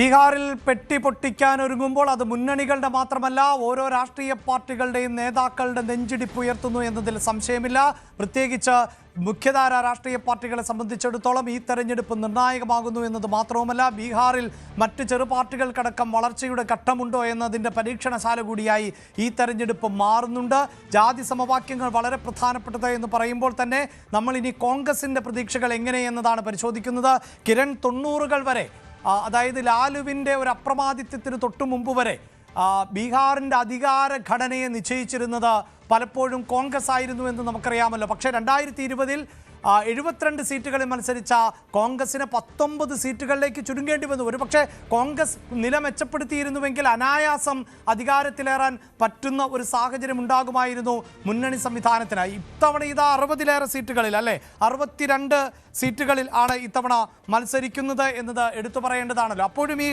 ബീഹാറിൽ പെട്ടി പൊട്ടിക്കാൻ ഒരുങ്ങുമ്പോൾ അത് മുന്നണികളുടെ മാത്രമല്ല ഓരോ രാഷ്ട്രീയ പാർട്ടികളുടെയും നേതാക്കളുടെ നെഞ്ചിടിപ്പ് ഉയർത്തുന്നു എന്നതിൽ സംശയമില്ല. പ്രത്യേകിച്ച് മുഖ്യധാര രാഷ്ട്രീയ പാർട്ടികളെ സംബന്ധിച്ചിടത്തോളം ഈ തെരഞ്ഞെടുപ്പ് നിർണായകമാകുന്നു എന്നത് മാത്രവുമല്ല, ബീഹാറിൽ മറ്റ് ചെറു പാർട്ടികൾക്കടക്കം വളർച്ചയുടെ ഘട്ടമുണ്ടോ എന്നതിൻ്റെ പരീക്ഷണശാല കൂടിയായി ഈ തെരഞ്ഞെടുപ്പ് മാറുന്നുണ്ട്. ജാതി സമവാക്യങ്ങൾ വളരെ പ്രധാനപ്പെട്ടത് എന്ന് പറയുമ്പോൾ തന്നെ നമ്മൾ ഇനി കോൺഗ്രസിൻ്റെ പ്രതീക്ഷകൾ എങ്ങനെയെന്നതാണ് പരിശോധിക്കുന്നത്. കിരൺ, 90കൾ വരെ, അതായത് ലാലുവിൻ്റെ ഒരു അപ്രമാദിത്വത്തിന് തൊട്ടു മുമ്പ് വരെ ബീഹാറിൻ്റെ അധികാര ഘടനയെ നിശ്ചയിച്ചിരുന്നത് പലപ്പോഴും കോൺഗ്രസ് ആയിരുന്നു എന്ന് നമുക്കറിയാമല്ലോ. പക്ഷേ 2020-ൽ 72 സീറ്റുകളിൽ മത്സരിച്ച കോൺഗ്രസിന് 19 സീറ്റുകളിലേക്ക് ചുരുങ്ങേണ്ടി വന്നു. ഒരു പക്ഷേ കോൺഗ്രസ് നില മെച്ചപ്പെടുത്തിയിരുന്നുവെങ്കിൽ അനായാസം അധികാരത്തിലേറാൻ പറ്റുന്ന ഒരു സാഹചര്യം ഉണ്ടാകുമായിരുന്നു മുന്നണി സംവിധാനത്തിന്. ഇത്തവണ ഇതാ 60-ലേറെ സീറ്റുകളിൽ, അല്ലേ, 62 സീറ്റുകളിൽ ആണ് ഇത്തവണ മത്സരിക്കുന്നത് എന്നത് എടുത്തു പറയേണ്ടതാണല്ലോ. അപ്പോഴും ഈ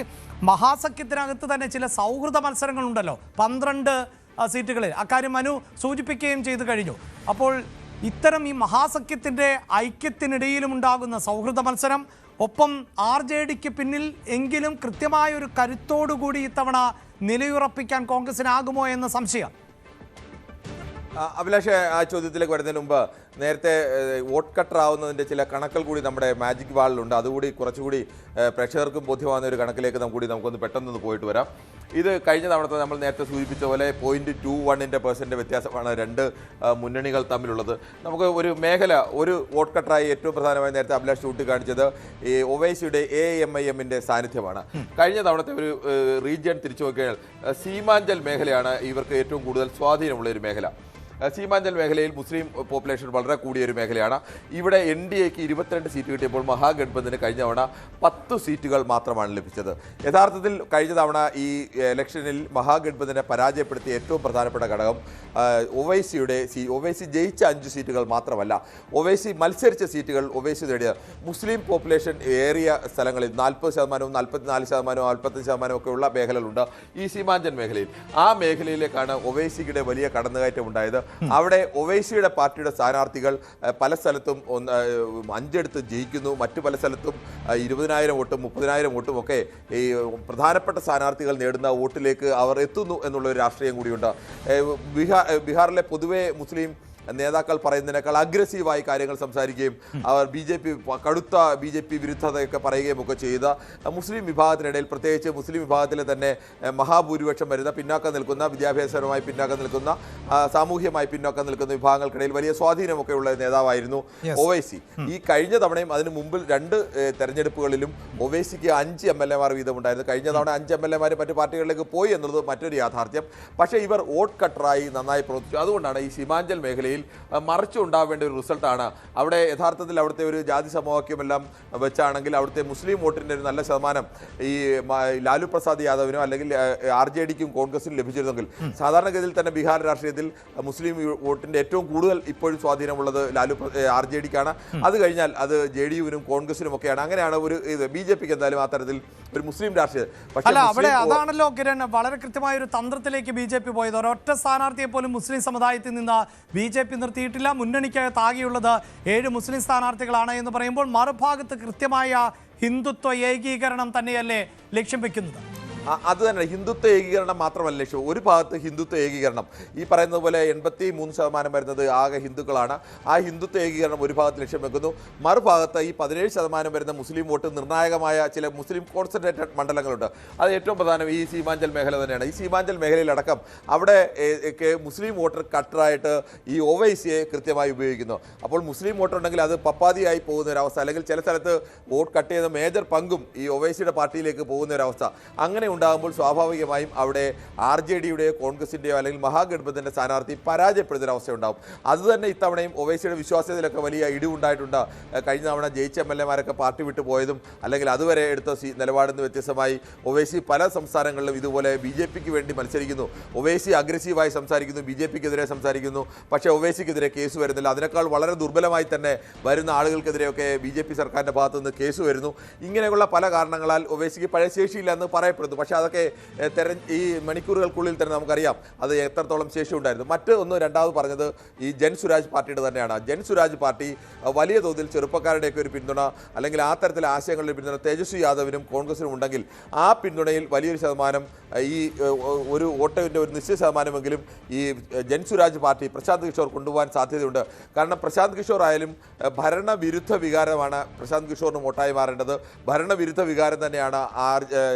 മഹാസഖ്യത്തിനകത്ത് തന്നെ ചില സൗഹൃദ മത്സരങ്ങളുണ്ടല്ലോ, 12 സീറ്റുകളിൽ. അക്കാര്യം മനു സൂചിപ്പിക്കുകയും ചെയ്തു കഴിഞ്ഞു. അപ്പോൾ ഇത്തരം ഈ മഹാസഖ്യത്തിൻ്റെ ഐക്യത്തിനിടയിലും ഉണ്ടാകുന്ന സൗഹൃദ മത്സരം, ഒപ്പം RJDക്ക് പിന്നിൽ എങ്കിലും കൃത്യമായൊരു കരുത്തോടുകൂടി ഇത്തവണ നിലയുറപ്പിക്കാൻ കോൺഗ്രസിനാകുമോ എന്ന സംശയം. അഭിലാഷ്, ആ ചോദ്യത്തിലേക്ക് വരുന്നതിന് മുമ്പ് നേരത്തെ വോട്ട് കട്ടർ ആവുന്നതിൻ്റെ ചില കണക്കുകൾ കൂടി നമ്മുടെ മാജിക് വാളിലുണ്ട്. അതുകൂടി കുറച്ചുകൂടി പ്രേക്ഷകർക്കും ബോധ്യമാകുന്ന ഒരു കണക്കിലേക്ക് നമുക്കൊന്ന് പെട്ടെന്ന് പോയിട്ട് വരാം. ഇത് കഴിഞ്ഞ തവണത്തെ നമ്മൾ നേരത്തെ സൂചിപ്പിച്ച പോലെ 0.21% വ്യത്യാസമാണ് രണ്ട് മുന്നണികൾ തമ്മിലുള്ളത്. നമുക്ക് ഒരു മേഖല, ഒരു വോട്ട് കട്ടറായി ഏറ്റവും പ്രധാനമായി നേരത്തെ അഭിലാഷ് ചൂണ്ടിക്കാണിച്ചത് ഈ ഒവൈസിയുടെ AMIMൻ്റെ സാന്നിധ്യമാണ്. കഴിഞ്ഞ തവണത്തെ ഒരു റീജിയൻ തിരിച്ചു നോക്കിയാൽ സീമാഞ്ചൽ മേഖലയാണ് ഇവർക്ക് ഏറ്റവും കൂടുതൽ സ്വാധീനമുള്ള ഒരു മേഖല. സീമാഞ്ചൽ മേഖലയിൽ മുസ്ലിം പോപ്പുലേഷൻ വളരെ കൂടിയൊരു മേഖലയാണ്. ഇവിടെ NDAക്ക് 22 സീറ്റ് കിട്ടിയപ്പോൾ മഹാഗഡ്ബന്ധിന് കഴിഞ്ഞ തവണ 10 സീറ്റുകൾ മാത്രമാണ് ലഭിച്ചത്. യഥാർത്ഥത്തിൽ കഴിഞ്ഞ തവണ ഈ ഇലക്ഷനിൽ മഹാഗഡ്ബന്ധിനെ പരാജയപ്പെടുത്തിയ ഏറ്റവും പ്രധാനപ്പെട്ട ഘടകം ഒവൈസി ജയിച്ച 5 സീറ്റുകൾ മാത്രമല്ല, ഒവൈസി മത്സരിച്ച സീറ്റുകൾ ഒവൈസി നേടിയ മുസ്ലിം പോപ്പുലേഷൻ ഏറിയ സ്ഥലങ്ങളിൽ 40%, 44%, 45% ഒക്കെ ഉള്ള മേഖലകളുണ്ട് ഈ സീമാഞ്ചൽ മേഖലയിൽ. ആ മേഖലയിലേക്കാണ് ഒവൈസിയുടെ വലിയ കടന്നുകയറ്റം ഉണ്ടായത്. അവിടെ ഒവൈസിയുടെ പാർട്ടിയുടെ സ്ഥാനാർത്ഥികൾ പല സ്ഥലത്തും 5 ജയിക്കുന്നു, മറ്റു പല സ്ഥലത്തും 20,000 വോട്ടും 30,000 വോട്ടും ഒക്കെ ഈ പ്രധാനപ്പെട്ട സ്ഥാനാർത്ഥികൾ നേടുന്ന വോട്ടിലേക്ക് അവർ എത്തുന്നു എന്നുള്ളൊരു രാഷ്ട്രീയം കൂടിയുണ്ട്. ബീഹാറിലെ പൊതുവെ മുസ്ലിം നേതാക്കൾ പറയുന്നതിനേക്കാൾ അഗ്രസീവായി കാര്യങ്ങൾ സംസാരിക്കുകയും അവർ കടുത്ത BJP വിരുദ്ധതയൊക്കെ പറയുകയും ഒക്കെ ചെയ്ത മുസ്ലിം വിഭാഗത്തിനിടയിൽ, പ്രത്യേകിച്ച് മുസ്ലിം വിഭാഗത്തിലെ തന്നെ മഹാഭൂരിപക്ഷം വരുന്ന പിന്നാക്കം നിൽക്കുന്ന, വിദ്യാഭ്യാസപരമായി പിന്നാക്കം നിൽക്കുന്ന, സാമൂഹ്യമായി പിന്നോക്കം നിൽക്കുന്ന വിഭാഗങ്ങൾക്കിടയിൽ വലിയ സ്വാധീനമൊക്കെ ഉള്ള നേതാവായിരുന്നു ഒവൈസി. ഈ കഴിഞ്ഞ തവണയും അതിന് മുമ്പിൽ 2 തെരഞ്ഞെടുപ്പുകളിലും ഒവൈസിക്ക് 5 MLA-മാർ വീതമുണ്ടായിരുന്നു. കഴിഞ്ഞ തവണ 5 MLA-മാർ മറ്റു പാർട്ടികളിലേക്ക് പോയി എന്നുള്ളത് മറ്റൊരു യാഥാർത്ഥ്യം. പക്ഷേ ഇവർ വോട്ട് കട്ടറായി നന്നായി പ്രവർത്തിച്ചു. അതുകൊണ്ടാണ് ഈ സീമാഞ്ചൽ മേഖലയിൽ മറിച്ചുണ്ടാവേണ്ട ഒരു റിസൾട്ടാണ്. അവിടെ യഥാർത്ഥത്തിൽ അവിടുത്തെ ഒരു ജാതി സമവാക്യമെല്ലാം വെച്ചാണെങ്കിൽ അവിടുത്തെ മുസ്ലിം വോട്ടിൻ്റെ ഒരു നല്ല ശതമാനം ഈ ലാലു പ്രസാദ് യാദവിനോ അല്ലെങ്കിൽ RJDക്കും കോൺഗ്രസിനും ലഭിച്ചിരുന്നെങ്കിൽ, സാധാരണഗതിയിൽ തന്നെ ബീഹാർ രാഷ്ട്രീയത്തിൽ മുസ്ലിം വോട്ടിൻ്റെ ഏറ്റവും കൂടുതൽ ഇപ്പോഴും സ്വാധീനമുള്ളത് RJDക്കാണ്. അത് കഴിഞ്ഞാൽ അത് JDUവിനും കോൺഗ്രസിനും ഒക്കെയാണ്. അങ്ങനെയാണ് ഒരു BJPക്ക് എന്തായാലും ആ തരത്തിൽ ഒരു മുസ്ലിം രാഷ്ട്രീയം. പക്ഷേ അവിടെ അതാണല്ലോ കിരൺ, വളരെ കൃത്യമായ ഒരു തന്ത്രത്തിലേക്ക് BJP പോയത്. ഒരൊറ്റ സ്ഥാനാർത്ഥിയെ പോലും മുസ്ലിം സമുദായത്തിൽ നിന്ന് BJP നിർത്തിയിട്ടില്ല. മുന്നണിക്കകത്ത് ആകെയുള്ളത് 7 മുസ്ലിം സ്ഥാനാർത്ഥികളാണ് എന്ന് പറയുമ്പോൾ മറുഭാഗത്ത് കൃത്യമായ ഹിന്ദുത്വ ഏകീകരണം തന്നെയല്ലേ ലക്ഷ്യം വെക്കുന്നത്? അത് തന്നെ, ഹിന്ദുത്വ ഏകീകരണം മാത്രമല്ല ലക്ഷ്യം. ഒരു ഭാഗത്ത് ഹിന്ദുത്വ ഏകീകരണം, ഈ പറയുന്നത് പോലെ 83% വരുന്നത് ആകെ ഹിന്ദുക്കളാണ്. ആ ഹിന്ദുത്വ ഏകീകരണം ഒരു ഭാഗത്ത് ലക്ഷ്യം വെക്കുന്നു. മറുഭാഗത്ത് ഈ 17% വരുന്ന മുസ്ലിം വോട്ട് നിർണായകമായ ചില മുസ്ലിം കോൺസെൻട്രേറ്റഡ് മണ്ഡലങ്ങളുണ്ട്. അത് ഏറ്റവും പ്രധാനം ഈ സീമാഞ്ചൽ മേഖല തന്നെയാണ്. ഈ സീമാഞ്ചൽ മേഖലയിലടക്കം അവിടെ മുസ്ലിം വോട്ടർ കട്ടറായിട്ട് ഈ ഒവൈസിയെ കൃത്യമായി ഉപയോഗിക്കുന്നു. അപ്പോൾ മുസ്ലിം വോട്ടർ ഉണ്ടെങ്കിൽ അത് പപ്പാതിയായി പോകുന്ന ഒരവസ്ഥ, അല്ലെങ്കിൽ ചില സ്ഥലത്ത് വോട്ട് കട്ട് ചെയ്യുന്ന മേജർ പങ്കും ഈ ഒവൈസിയുടെ പാർട്ടിയിലേക്ക് പോകുന്ന ഒരവസ്ഥ അങ്ങനെ ഉണ്ടാകുമ്പോൾ സ്വാഭാവികമായും അവിടെ RJDയുടെയോ കോൺഗ്രസിൻ്റെയോ അല്ലെങ്കിൽ മഹാഗഡ്ബന്ധിൻ്റെ സ്ഥാനാർത്ഥി പരാജയപ്പെടുന്ന അവസ്ഥ ഉണ്ടാകും. അതുതന്നെ ഇത്തവണയും ഒവൈസിയുടെ വിശ്വാസ്യതയിലൊക്കെ വലിയ ഇടിവുണ്ടായിട്ടുണ്ട്. കഴിഞ്ഞ തവണ ജയിച്ച MLA-മാരൊക്കെ പാർട്ടി വിട്ടു പോയതും അല്ലെങ്കിൽ അതുവരെ എടുത്ത നിലപാടിൽ നിന്ന് വ്യത്യസ്തമായി ഒവൈസി പല സംസ്ഥാനങ്ങളിലും ഇതുപോലെ BJPക്ക് വേണ്ടി മത്സരിക്കുന്നു. ഒവൈസി അഗ്രസീവായി സംസാരിക്കുന്നു, BJPക്കെതിരെ സംസാരിക്കുന്നു. പക്ഷേ ഒവൈസിക്കെതിരെ കേസ് വരുന്നില്ല. അതിനേക്കാൾ വളരെ ദുർബലമായി തന്നെ വരുന്ന ആളുകൾക്കെതിരെയൊക്കെ BJP സർക്കാരിൻ്റെ ഭാഗത്തു നിന്ന് കേസ് വരുന്നു. ഇങ്ങനെയുള്ള പല കാരണങ്ങളാൽ ഒവൈസിക്ക് പഴയ ശേഷിയില്ല എന്ന് പറയപ്പെടുന്നു. പക്ഷേ അതൊക്കെ ഈ മണിക്കൂറുകൾക്കുള്ളിൽ തന്നെ നമുക്കറിയാം അത് എത്രത്തോളം ശേഷി ഉണ്ടായിരുന്നു. രണ്ടാമത് പറഞ്ഞത് ഈ ജൻ സുരാജ് പാർട്ടിയുടെ തന്നെയാണ്. ജൻ സുരാജ് പാർട്ടി വലിയ തോതിൽ ചെറുപ്പക്കാരുടെയൊക്കെ ഒരു പിന്തുണ അല്ലെങ്കിൽ ആ തരത്തിലെ ആശയങ്ങളുടെ പിന്തുണ തേജസ്വി യാദവിനും കോൺഗ്രസിനും ഉണ്ടെങ്കിൽ ആ പിന്തുണയിൽ വലിയൊരു ശതമാനം ഈ ഒരു വോട്ടിൻ്റെ ഒരു നിശ്ചിത ശതമാനമെങ്കിലും ഈ ജൻ സുരാജ് പാർട്ടി പ്രശാന്ത് കിഷോർ കൊണ്ടുപോകാൻ സാധ്യതയുണ്ട്. കാരണം പ്രശാന്ത് കിഷോർ ആയാലും ഭരണവിരുദ്ധ വികാരമാണ് പ്രശാന്ത് കിഷോറിന് വോട്ടായി മാറേണ്ടത്. ഭരണവിരുദ്ധ വികാരം തന്നെയാണ്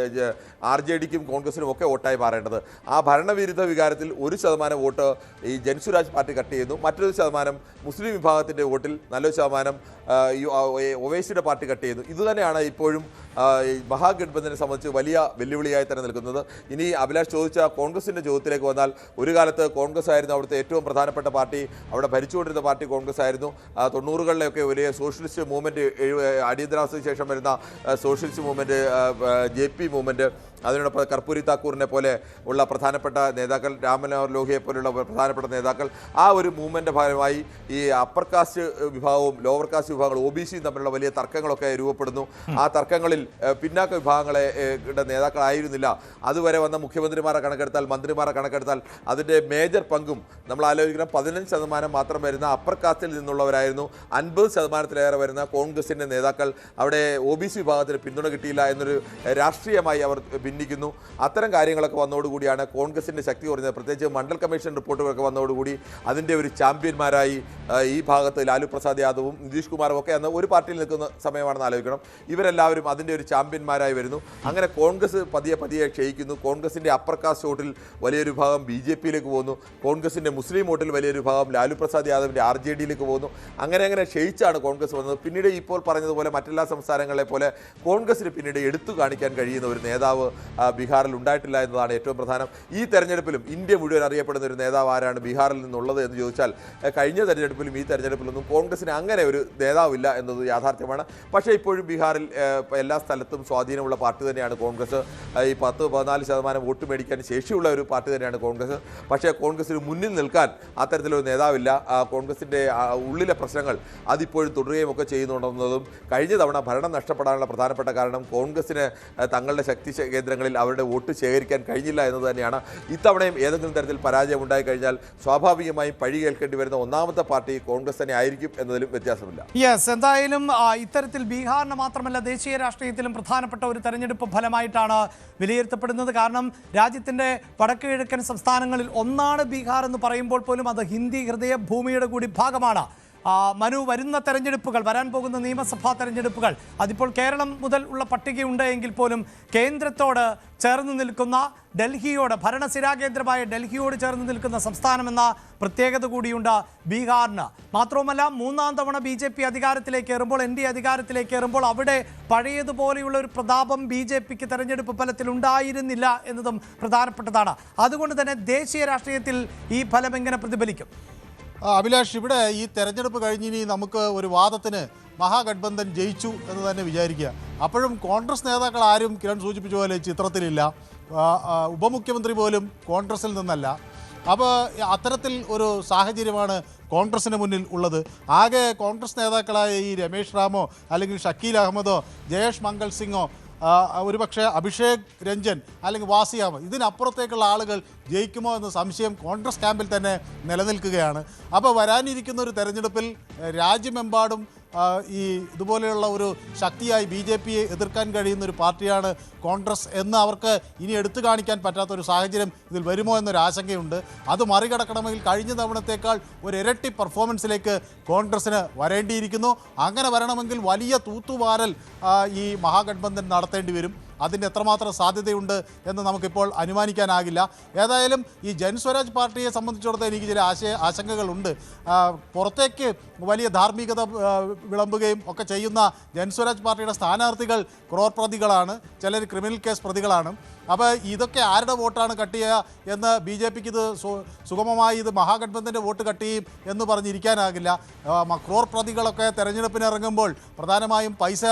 RJDക്കും കോൺഗ്രസിനും ഒക്കെ വോട്ടായി മാറേണ്ടത്. ആ ഭരണവിരുദ്ധ വികാരത്തിൽ 1% വോട്ട് ഈ ജൻ സുരാജ് പാർട്ടി കട്ട് ചെയ്യുന്നു. മറ്റൊരു ശതമാനം മുസ്ലിം വിഭാഗത്തിൻ്റെ വോട്ടിൽ നല്ലൊരു ശതമാനം ഒവൈസിയുടെ പാർട്ടി കട്ട് ചെയ്യുന്നു. ഇതുതന്നെയാണ് ഇപ്പോഴും മഹാഗഠബന്ധനെ സംബന്ധിച്ച് വലിയ വെല്ലുവിളിയായി തന്നെ നിൽക്കുന്നത്. ഇനി അഭിലാഷ് ചോദിച്ച കോൺഗ്രസിൻ്റെ ചോദ്യത്തിലേക്ക് വന്നാൽ, ഒരു കാലത്ത് കോൺഗ്രസ് ആയിരുന്നു അവിടുത്തെ ഏറ്റവും പ്രധാനപ്പെട്ട പാർട്ടി. അവിടെ ഭരിച്ചുകൊണ്ടിരുന്ന പാർട്ടി കോൺഗ്രസ് ആയിരുന്നു. 90കളിലൊക്കെ വലിയ സോഷ്യലിസ്റ്റ് മൂവ്മെൻറ്റ്, അടിയന്തരാവസ്ഥയ്ക്ക് ശേഷം വരുന്ന സോഷ്യലിസ്റ്റ് മൂവ്മെൻറ്റ്, JP മൂവ്മെൻറ്റ്, അതിനോടൊപ്പം കർപ്പൂരി താക്കൂറിനെ പോലെ ഉള്ള പ്രധാനപ്പെട്ട നേതാക്കൾ, രാംമനോഹർ ലോഹിയെ പോലുള്ള പ്രധാനപ്പെട്ട നേതാക്കൾ, ആ ഒരു മൂവ്മെൻ്റ് ഭാഗമായി ഈ അപ്പർ കാസ്റ്റ് വിഭാഗവും ലോവർ കാസ്റ്റ് വിഭാഗങ്ങളും OBCയും തമ്മിലുള്ള വലിയ തർക്കങ്ങളൊക്കെ രൂപപ്പെടുന്നു. ആ തർക്കങ്ങളിൽ പിന്നാക്ക വിഭാഗങ്ങളെ നേതാക്കളായിരുന്നില്ല. അതുവരെ വന്ന മുഖ്യമന്ത്രിമാരെ കണക്കെടുത്താൽ, മന്ത്രിമാരെ കണക്കെടുത്താൽ അതിൻ്റെ മേജർ പങ്കും നമ്മൾ ആലോചിക്കണം 15% മാത്രം വരുന്ന അപ്പർ കാസ്റ്റിൽ നിന്നുള്ളവരായിരുന്നു. 50%-ലേറെ വരുന്ന കോൺഗ്രസിൻ്റെ നേതാക്കൾ അവിടെ OBC വിഭാഗത്തിന് പിന്തുണ കിട്ടിയില്ല എന്നൊരു രാഷ്ട്രീയമായി അവർ ഭിന്നിക്കുന്നു. അത്തരം കാര്യങ്ങളൊക്കെ വന്നതോടുകൂടിയാണ് കോൺഗ്രസിൻ്റെ ശക്തി കുറഞ്ഞത്. പ്രത്യേകിച്ച് മണ്ഡൽ കമ്മീഷൻ റിപ്പോർട്ടുകളൊക്കെ വന്നതോടുകൂടി അതിൻ്റെ ഒരു ചാമ്പ്യന്മാരായി ഈ ഭാഗത്ത് ലാലു പ്രസാദ് യാദവും നിതീഷ് കുമാറും ഒക്കെ അന്ന് ഒരു പാർട്ടിയിൽ നിൽക്കുന്ന സമയമാണെന്ന് ആലോചിക്കണം. ഇവരെല്ലാവരും അതിൻ്റെ ഒരു ചാമ്പ്യന്മാരായി വരുന്നു. അങ്ങനെ കോൺഗ്രസ് പതിയെ ക്ഷയിക്കുന്നു. കോൺഗ്രസിൻ്റെ അപ്പർ കാസ്റ്റ് വോട്ടിൽ വലിയൊരു ഭാഗം BJPയിലേക്ക് പോകുന്നു. കോൺഗ്രസിൻ്റെ മുസ്ലിം വോട്ടിൽ വലിയൊരു ഭാഗം ലാലു പ്രസാദ് യാദവിൻ്റെ RJDയിലേക്ക് പോകുന്നു. അങ്ങനെ ക്ഷയിച്ചാണ് കോൺഗ്രസ് വന്നത്. പിന്നീട് ഇപ്പോൾ പറഞ്ഞതുപോലെ മറ്റെല്ലാ സംസ്ഥാനങ്ങളെ പോലെ കോൺഗ്രസിന് പിന്നീട് എടുത്തു കാണിക്കാൻ കഴിയുന്ന ഒരു നേതാവ് ബീഹാറിൽ ഉണ്ടായിട്ടില്ല എന്നതാണ് ഏറ്റവും പ്രധാനം. ഈ തെരഞ്ഞെടുപ്പിലും ഇന്ത്യ മുഴുവൻ അറിയപ്പെടുന്ന ഒരു നേതാവ് ആരാണ് ബീഹാറിൽ നിന്നുള്ളത് എന്ന് ചോദിച്ചാൽ, കഴിഞ്ഞ തെരഞ്ഞെടുപ്പിലും ഈ തെരഞ്ഞെടുപ്പിലൊന്നും കോൺഗ്രസിന് അങ്ങനെ ഒരു നേതാവില്ല എന്നത് യാഥാർത്ഥ്യമാണ്. പക്ഷേ ഇപ്പോഴും ബീഹാറിൽ എല്ലാ സ്ഥലത്തും സ്വാധീനമുള്ള പാർട്ടി തന്നെയാണ് കോൺഗ്രസ്. ഈ 10-14% വോട്ട് മേടിക്കാൻ ശേഷിയുള്ള ഒരു പാർട്ടി തന്നെയാണ് കോൺഗ്രസ്. പക്ഷേ കോൺഗ്രസിന് മുന്നിൽ നിൽക്കാൻ അത്തരത്തിലൊരു നേതാവില്ല. കോൺഗ്രസിൻ്റെ ഉള്ളിലെ പ്രശ്നങ്ങൾ അതിപ്പോഴും തുടരുകയും ഒക്കെ ചെയ്യുന്നുണ്ടെന്നതും കഴിഞ്ഞ തവണ ഭരണം നഷ്ടപ്പെടാനുള്ള പ്രധാനപ്പെട്ട കാരണം കോൺഗ്രസിന് തങ്ങളുടെ ശക്തി കേന്ദ്രങ്ങളിൽ അവരുടെ വോട്ട് ശേഖരിക്കാൻ കഴിഞ്ഞില്ല എന്നത് തന്നെയാണ്. ഇത്തവണയും ഏതെങ്കിലും തരത്തിൽ പരാജയം ഉണ്ടായി കഴിഞ്ഞാൽ സ്വാഭാവികമായും പഴി കേൾക്കേണ്ടി വരുന്ന ഒന്നാമത്തെ പാർട്ടി കോൺഗ്രസ് തന്നെ ആയിരിക്കും എന്നതിലും വ്യത്യാസമില്ല. എന്തായാലും ഇത്തരത്തിൽ ബീഹാറിന് മാത്രമല്ല ദേശീയ രാഷ്ട്രീയത്തിലും പ്രധാനപ്പെട്ട ഒരു തെരഞ്ഞെടുപ്പ് ഫലമായിട്ടാണ് വിലയിരുത്തപ്പെടുന്നത്. കാരണം രാജ്യത്തിൻ്റെ വടക്ക് കിഴക്കൻ സംസ്ഥാനങ്ങളിൽ ഒന്നാണ് ബീഹാർ എന്ന് പറയുമ്പോൾ പോലും അത് ഹിന്ദി ഹൃദയ ഭൂമിയുടെ കൂടി ഭാഗമാണ്. മനു, വരുന്ന തെരഞ്ഞെടുപ്പുകൾ, വരാൻ പോകുന്ന നിയമസഭാ തെരഞ്ഞെടുപ്പുകൾ, അതിപ്പോൾ കേരളം മുതൽ ഉള്ള പട്ടികയുണ്ട് എങ്കിൽ പോലും കേന്ദ്രത്തോട് ചേർന്ന് നിൽക്കുന്ന ഡൽഹിയോട്, ഭരണസിരാകേന്ദ്രമായ ഡൽഹിയോട് ചേർന്ന് നിൽക്കുന്ന സംസ്ഥാനമെന്ന പ്രത്യേകത കൂടിയുണ്ട് ബീഹാറിന്. മാത്രവുമല്ല, 3ാം തവണ BJP അധികാരത്തിലേക്ക് കയറുമ്പോൾ, NDA അധികാരത്തിലേക്ക് കയറുമ്പോൾ അവിടെ പഴയതുപോലെയുള്ള ഒരു പ്രതാപം BJPക്ക് തെരഞ്ഞെടുപ്പ് ഫലത്തിൽ ഉണ്ടായിരുന്നില്ല എന്നതും പ്രധാനപ്പെട്ടതാണ്. അതുകൊണ്ട് തന്നെ ദേശീയ രാഷ്ട്രീയത്തിൽ ഈ ഫലം എങ്ങനെ പ്രതിഫലിക്കും? അഭിലാഷ്, ഇവിടെ ഈ തെരഞ്ഞെടുപ്പ് കഴിഞ്ഞിനി നമുക്ക് ഒരു വാദത്തിന് മഹാഗഠബന്ധൻ ജയിച്ചു എന്ന് തന്നെ വിചാരിക്കുക. അപ്പോഴും കോൺഗ്രസ് നേതാക്കൾ ആരും കിരൺ സൂചിപ്പിച്ച പോലെ ചിത്രത്തിലില്ല. ഉപമുഖ്യമന്ത്രി പോലും കോൺഗ്രസിൽ നിന്നല്ല. അപ്പോൾ അത്തരത്തിൽ ഒരു സാഹചര്യമാണ് കോൺഗ്രസിന് മുന്നിൽ ഉള്ളത്. ആകെ കോൺഗ്രസ് നേതാക്കളായ ഈ രമേശ് റാമോ അല്ലെങ്കിൽ ഷക്കീൽ അഹമ്മദോ ജയേഷ് മംഗൾ സിംഗോ ഒരുപക്ഷെ അഭിഷേക് രഞ്ജൻ അല്ലെങ്കിൽ വാസി അഹമ്മദ്, ഇതിനപ്പുറത്തേക്കുള്ള ആളുകൾ ജയിക്കുമോ എന്ന സംശയം കോൺഗ്രസ് ക്യാമ്പിൽ തന്നെ നിലനിൽക്കുകയാണ്. അപ്പോൾ വരാനിരിക്കുന്ന ഒരു തെരഞ്ഞെടുപ്പിൽ രാജ്യമെമ്പാടും ഈ ഇതുപോലെയുള്ള ഒരു ശക്തിയായി BJPയെ എതിർക്കാൻ കഴിയുന്ന ഒരു പാർട്ടിയാണ് കോൺഗ്രസ് എന്ന് അവർക്ക് ഇനി എടുത്തു കാണിക്കാൻ പറ്റാത്തൊരു സാഹചര്യം ഇതിൽ വരുമോ എന്നൊരു ആശങ്കയുണ്ട്. അത് മറികടക്കണമെങ്കിൽ കഴിഞ്ഞ തവണത്തേക്കാൾ ഒരു ഇരട്ടി പെർഫോമൻസിലേക്ക് കോൺഗ്രസ്സിന് വരേണ്ടിയിരിക്കുന്നു. അങ്ങനെ വരണമെങ്കിൽ വലിയ തൂത്തുവാരൽ ഈ മഹാഗഠബന്ധൻ നടത്തേണ്ടി വരും. അതിന് എത്രമാത്രം സാധ്യതയുണ്ട് എന്ന് നമുക്കിപ്പോൾ അനുമാനിക്കാനാകില്ല. ഏതായാലും ഈ ജൻ സ്വരാജ് പാർട്ടിയെ സംബന്ധിച്ചിടത്തോളം എനിക്ക് ചില ആശങ്കകളുണ്ട്. പുറത്തേക്ക് വലിയ ധാർമ്മികത വിളമ്പുകയും ഒക്കെ ചെയ്യുന്ന ജൻ സ്വരാജ് പാർട്ടിയുടെ സ്ഥാനാർത്ഥികൾ ക്രോർ പ്രതികളാണ്, ചിലർ ക്രിമിനൽ കേസ് പ്രതികളാണ്. അപ്പോൾ ഇതൊക്കെ ആരുടെ വോട്ടാണ് കട്ട് ചെയ്യുക എന്ന് BJPക്ക് ഇത് സുഗമമായി ഇത് മഹാഗഠബന്ധൻ്റെ വോട്ട് കട്ട് ചെയ്യും എന്ന് പറഞ്ഞിരിക്കാനാകില്ല. ക്രോർ പ്രതികളൊക്കെ തെരഞ്ഞെടുപ്പിന് ഇറങ്ങുമ്പോൾ പ്രധാനമായും പൈസ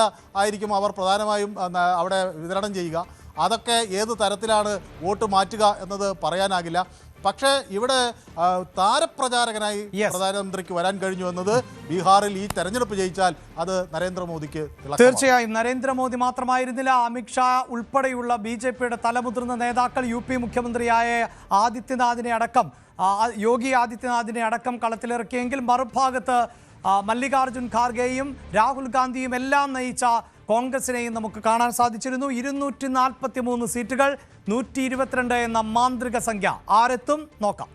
ആയിരിക്കും അവർ പ്രധാനമായും അവിടെ വിതരണം ചെയ്യുക. അതൊക്കെ ഏത് തരത്തിലാണ് വോട്ട് മാറ്റുക എന്നത് പറയാനാകില്ല. പക്ഷേ ഇവിടെ താരപ്രചാരകനായി പ്രധാനമന്ത്രിക്ക് വരാൻ കഴിഞ്ഞു എന്നത് ബീഹാറിൽ ഈ തെരഞ്ഞെടുപ്പ് ജയിച്ചാൽ അത് നരേന്ദ്രമോദിക്ക് തീർച്ചയായും നരേന്ദ്രമോദി മാത്രമായിരുന്നില്ല, അമിത്ഷാ ഉൾപ്പെടെയുള്ള BJPയുടെ തലമുതിർന്ന നേതാക്കൾ, UP മുഖ്യമന്ത്രിയായ ആദിത്യനാഥിനെ അടക്കം യോഗി ആദിത്യനാഥിനെ അടക്കം കളത്തിലിറക്കിയെങ്കിൽ മറുഭാഗത്ത് മല്ലികാർജുൻ ഖാർഗെയും രാഹുൽ ഗാന്ധിയും എല്ലാം നയിച്ച കോൺഗ്രസിനെയും നമുക്ക് കാണാൻ സാധിച്ചിരുന്നു. 243 സീറ്റുകൾ, 122 എന്ന മാന്ത്രിക സംഖ്യ. ആരെത്തും നോക്കാം.